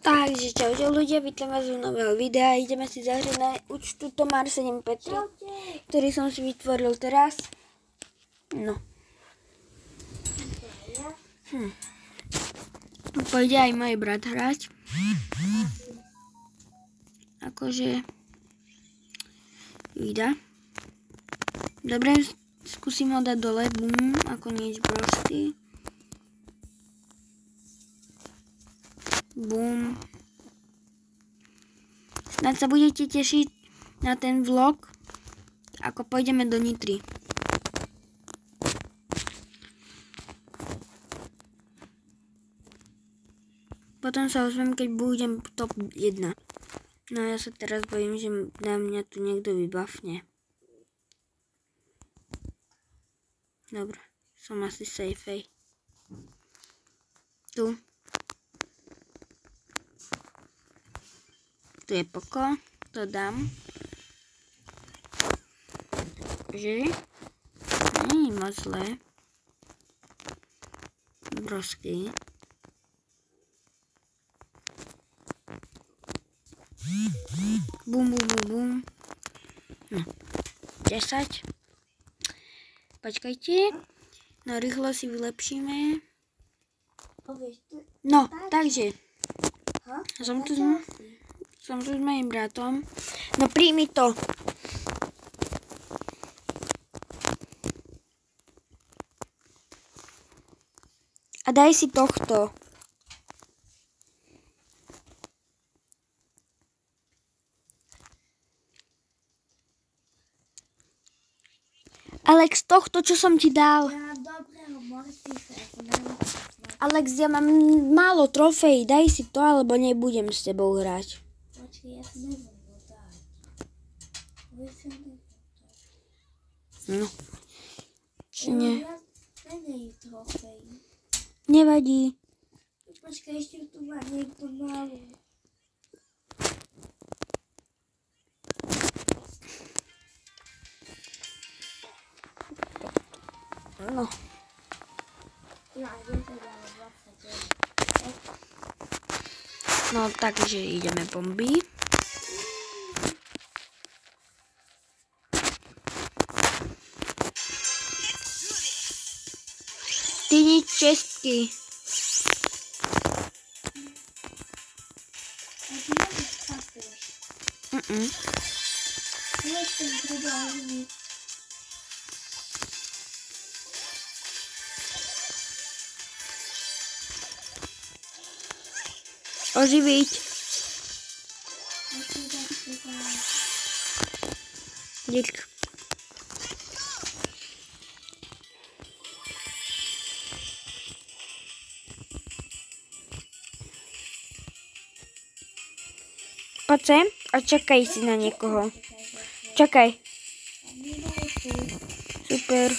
Takže čaute ľudia, vítam vás v nového videa. Ideme si zahrať na účtu Tomar 753, ktorý som si vytvoril teraz. No. Pôjde aj môj brat hrať. Akože vida. Dobre, skúsim ho dať dole. Bum, ako nič brožky. Bum. Snad sa budete tešiť na ten vlog, ako pôjdeme do Nitry. Potom sa ozvem, keď budem top 1. No ja sa teraz bojím, že na mňa tu niekto vybafne. Dobre, som asi safe. Tu. Tu je poko, to dám. Že? Není moc zlé. Brosky. Bum, bum, bum, bum. No. 10. Počkajte. No, rýchlo si vylepšíme. No, takže. Som tu s mojím bratom. No príjmi to. A daj si tohto. Alex, tohto, čo som ti dal. Alex, ja mám málo trofejí. Daj si to, alebo nebudem s tebou hrať. Ja to neviem dať. No. Či nie? Ja menej trofej. Nevadí. Počkaj, ešte tu má niekto malú. No. No, takže ideme bomby. Ty nič čestky. A ty nevíš kapeš. Nevíš ten trubálny. Oživiť. Dík. Poď sem a čakaj si na niekoho. Čakaj. Super.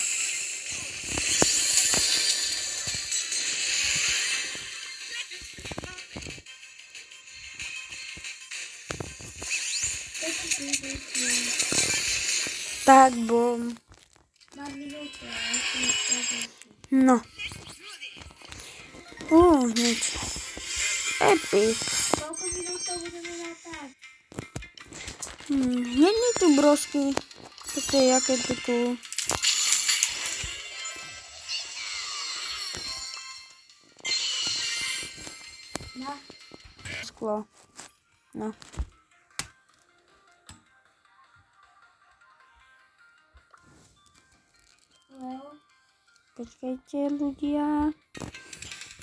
Tak, bom. No. Nič. Epic. Koľko minút to budeme rátať? Hneď mi tu brosky. Toto je jaké tyku. No. Sklo. No. Počkajte ľudia.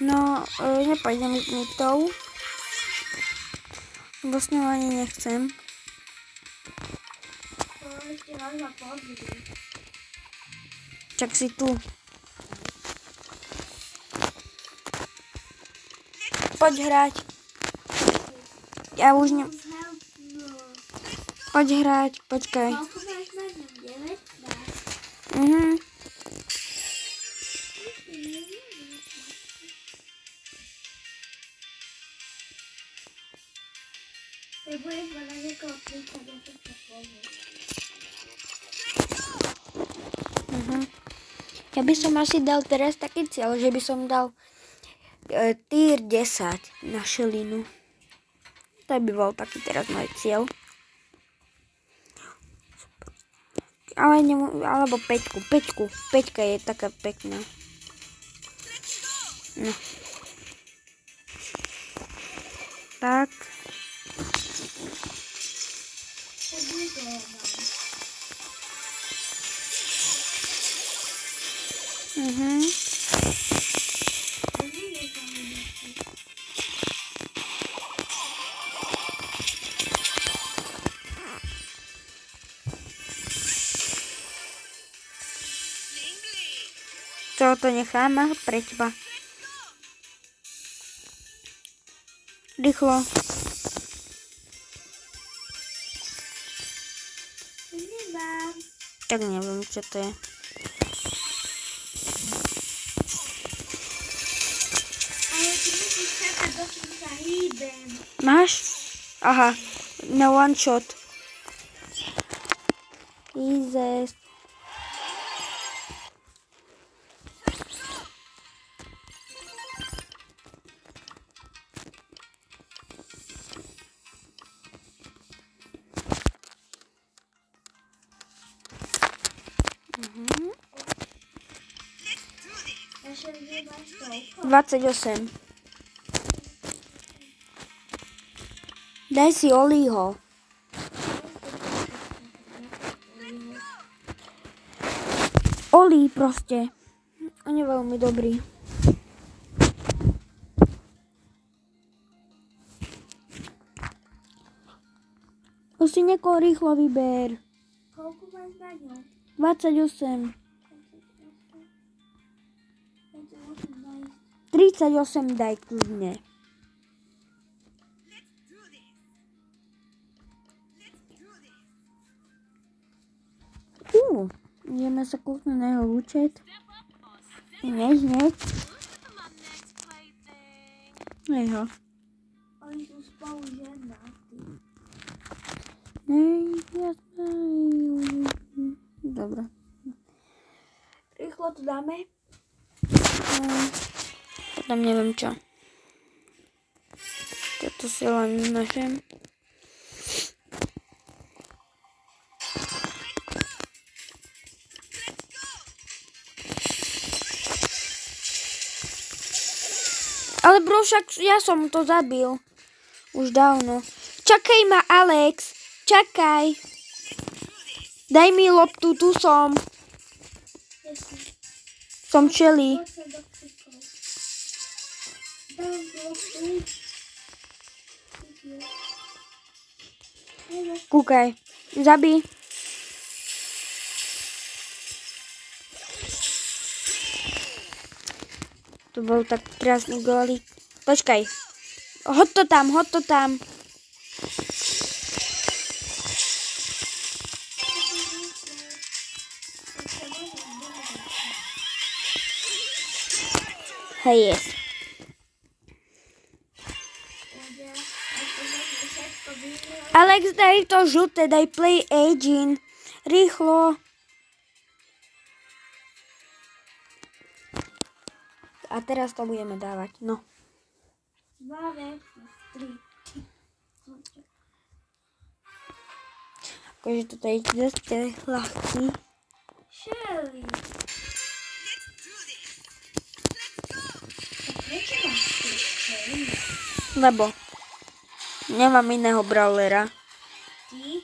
No, nepôjdem s Nitou. Lebo s ňou ani nechcem. Čak si tu. Poď hrať. Ja už ne... Poď hrať, počkaj. Koľko máš na ňom? 9? Budeš ma na niekoho prísať, ja to poviem. Ja by som asi dal teraz taký cieľ, že by som dal tier 10 na šelinu. To by bol taký teraz môj cieľ. Ale alebo 5. 5 je taká pekná. No. Tak. Čo to nechám pre teba? Rýchlo. Nemám. Tak neviem, čo to je. Ale ty musíš čakať, dokým sa hýbem. Máš? Aha, na one shot. Jesus. Naše dve máš toľko. 28. Daj si Oliho. Oli proste. On je veľmi dobrý. Už si niekoho rýchlo vyber. Koľko máš na ňu? 28. 28. 38 daj kľudne. Ideme sa kúknúť na jeho účet. Hneď. Nej ho. Oni sú spolu žena. Dobre. Rýchlo to dáme. Potom neviem čo. Toto si len našem. Ale bro, však ja som to zabil. Už dávno. Čakaj ma, Alex. Čakaj. Daj mi loptu, tu som. Som Shelly. Poď sa do kúkov. Dám loptu. Kúkaj. Zabij. To bol tak krásny gólik. Počkaj. Hoď to tam, hoď to tam. Hej, yes. Alex, daj to žlté, daj play agent. Rýchlo. A teraz to budeme dávať, no. 2 versus 3. Akože toto je dosť ľahký. Shelly. Prečo máš tu Shelly? Lebo nemám iného brawlera. Ty?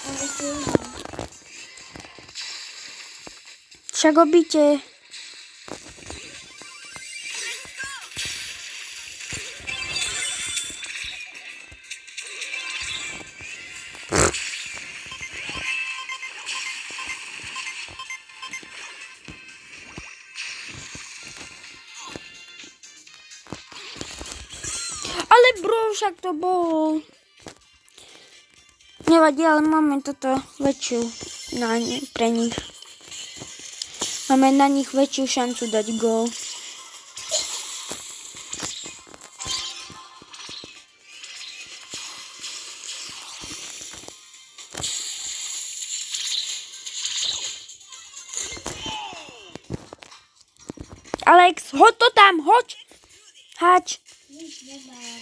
Ale silný. Však obíte. Ale bro, však to bol. Nevadí, ale máme toto väčšiu pre nich. Máme na nich väčšiu šancu dať gól. Alex, hoď to tam, hoď. Hač. Nič nemám.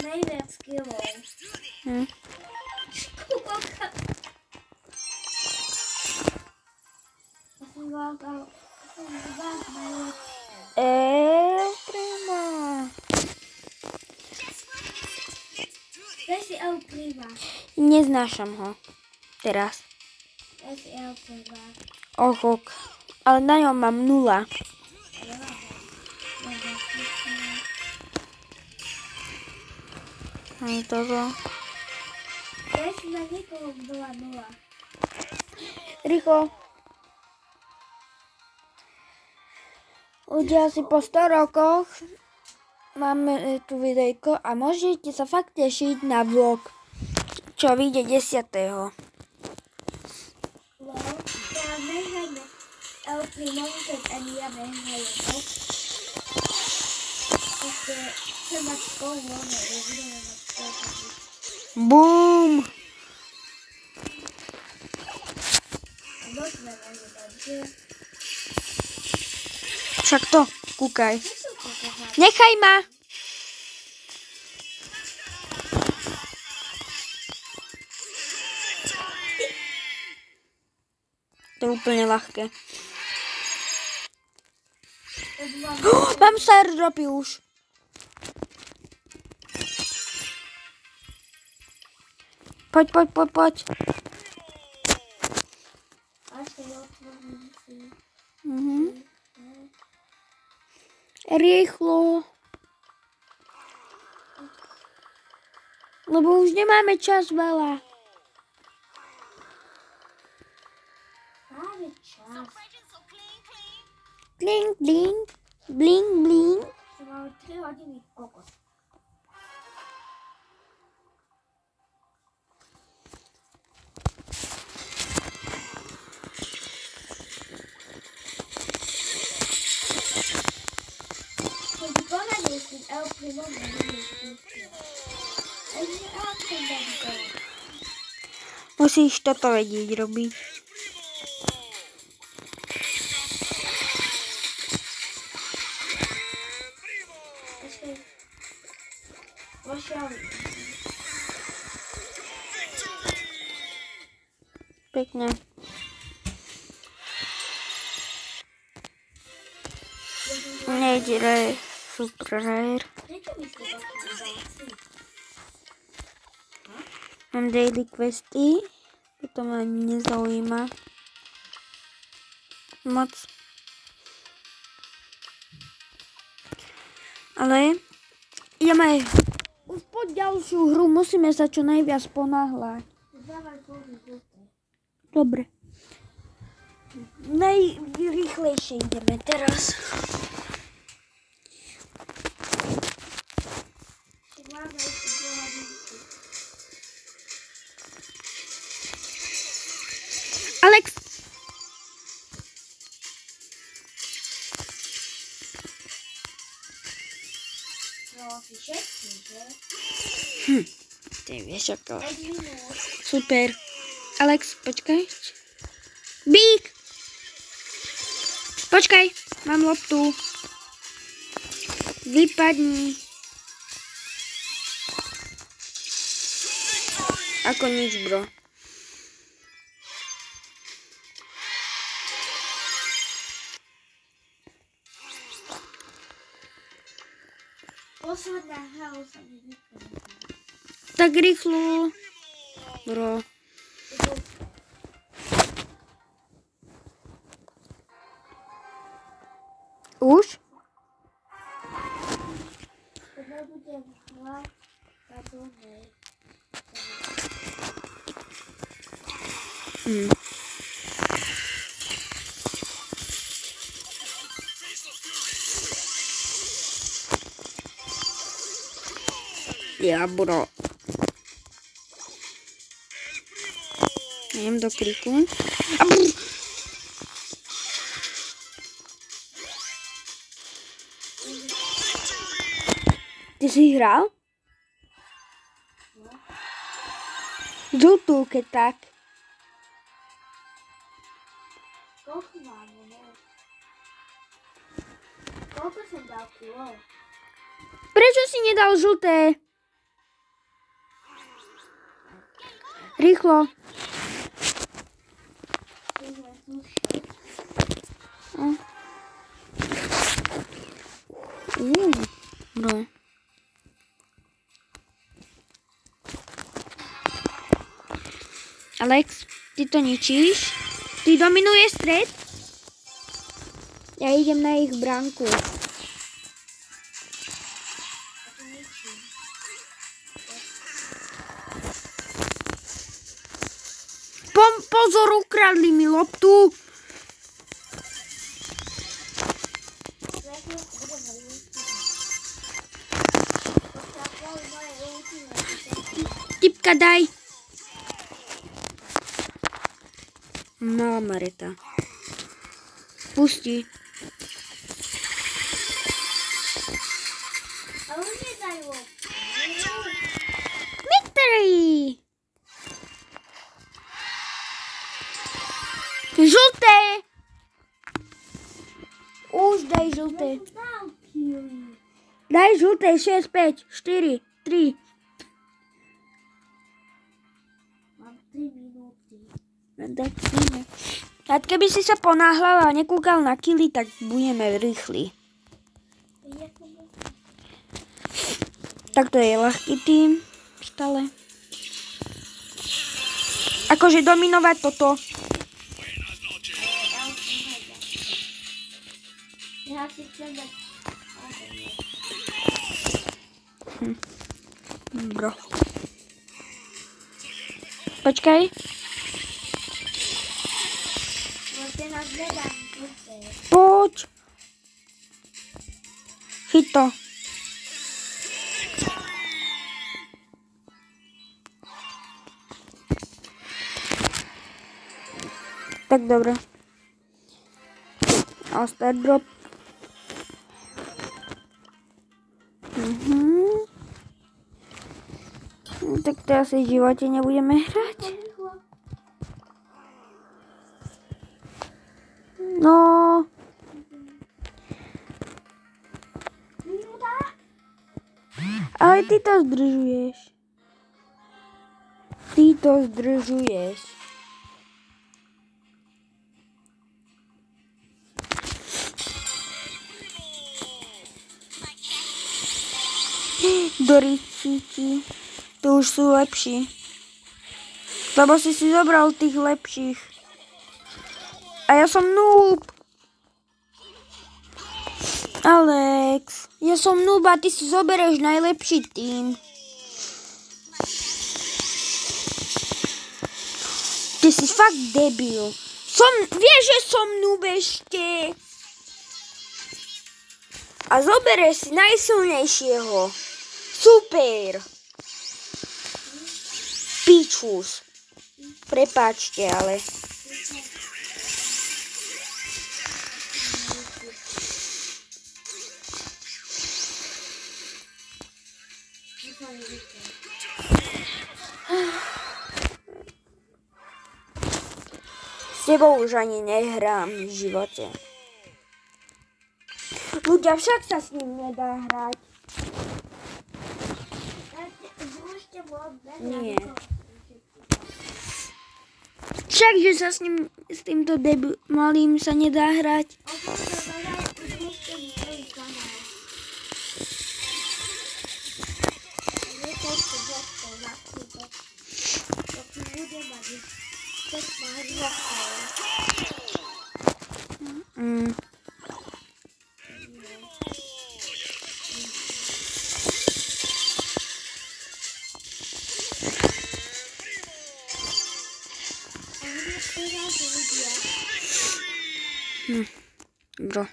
Najviac skillov. Kukolka. Ja som vládal najlepšie. Prima. Daj si El Prima. Neznášam ho. Teraz. Daj si El Prima. Ok. Ale na ňom mám 0. Aj toto. Daj si na niekoho 2-0. Rýchlo. Ľudia, asi po 100 rokoch máme tu videjko a môžete sa fakt tešiť na vlog, čo vyjde 10. Teraz nehrajme El Primo, keď ani ja nehrajem. Proste chcem mať školu, ale budeme mať školu. Bum! A dočme môže dať, že? Však to, kúkaj. Čo sú to koháčky? Nechaj ma! To je úplne ľahké. Mám star dropy už. Poď. Až to je otvorím si. Rýchlo. Lebo už nemáme čas veľa. Máme čas. Bling, bling. Bling, bling. To máme 3 hodiny kokos. Keď poradil si El Primo, nebudeš púšťať. Aj nie El Primo. Musíš toto vedieť robiť. Počkej. Vošiel. Pekne. Nejde, super rare. Prečo mi ste taký udáci? Mám daily questy. Toto ma nezaujíma. Moc. Ale ideme už po ďalšiu hru. Musíme sa čo najviac ponáhľať. Dávaj pozor, žlté. Dobre. Najrýchlejšie ideme teraz. Však máme ešte 2 hodinky. Alex! No, si všetci, že? Ty vieš ako. 5 minút. Super. Alex, počkaj. Bík! Počkaj, mám loptu. Vypadni. Ako nič, bro. Posledná hra sa mi vykonala. Tak rýchlo. Bro. Už? Keď budem hrať na dohej. Ja, bro. Idem do kriku. Ty si hral? No. Žltú, keď tak. Koľko máme, ne? Koľko som dal kilo? Prečo si nedal žlté? Rýchlo. No. Alex, ty to ničíš? Ty dominuješ stred? Ja idem na ich bránku. Pozor, ukradli mi loptu. Tipka daj. Malá Mareta. Pusti. Ale nedaj loptu. Victory! Žlté! Už daj žlté. Daj žlté, 6, 5, 4, 3. Mám 3 minúty. A keby si sa ponáhľal a nekúkal na kily, tak budeme rýchli. Tak to je ľahký tým. Stále. Akože dominovať toto. Ja si chcem dať... Bro. Počkaj. Môžete nás hľadať. Poď. Chyť to. Tak dobre. A start drop. Tak to asi v živote nebudeme hrať. No. Ale ty to zdržuješ. Ty to zdržuješ. Doricíti. To už sú lepší. Lebo si zobral tých lepších. A ja som noob. Alex, ja som noob a ty si zoberieš najlepší tým. Ty si fakt debil. Vieš, že som noob ešte. A zoberieš si najsilnejšieho. Super. Pičus. Prepáčte, ale... S tebou už ani nehrám v živote. Ľudia, však sa s ním nedá hrať. Nie. Však, že sa s týmto malým sa nedá hrať. Bro.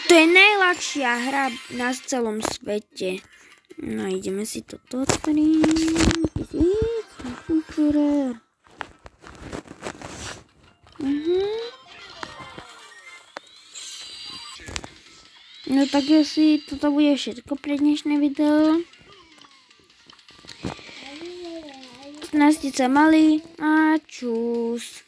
To je najľahšia hra na celom svete. No ideme si toto otvoriť. Super. No tak asi toto bude všetko pre dnešné video. Snažte sa mali a čus.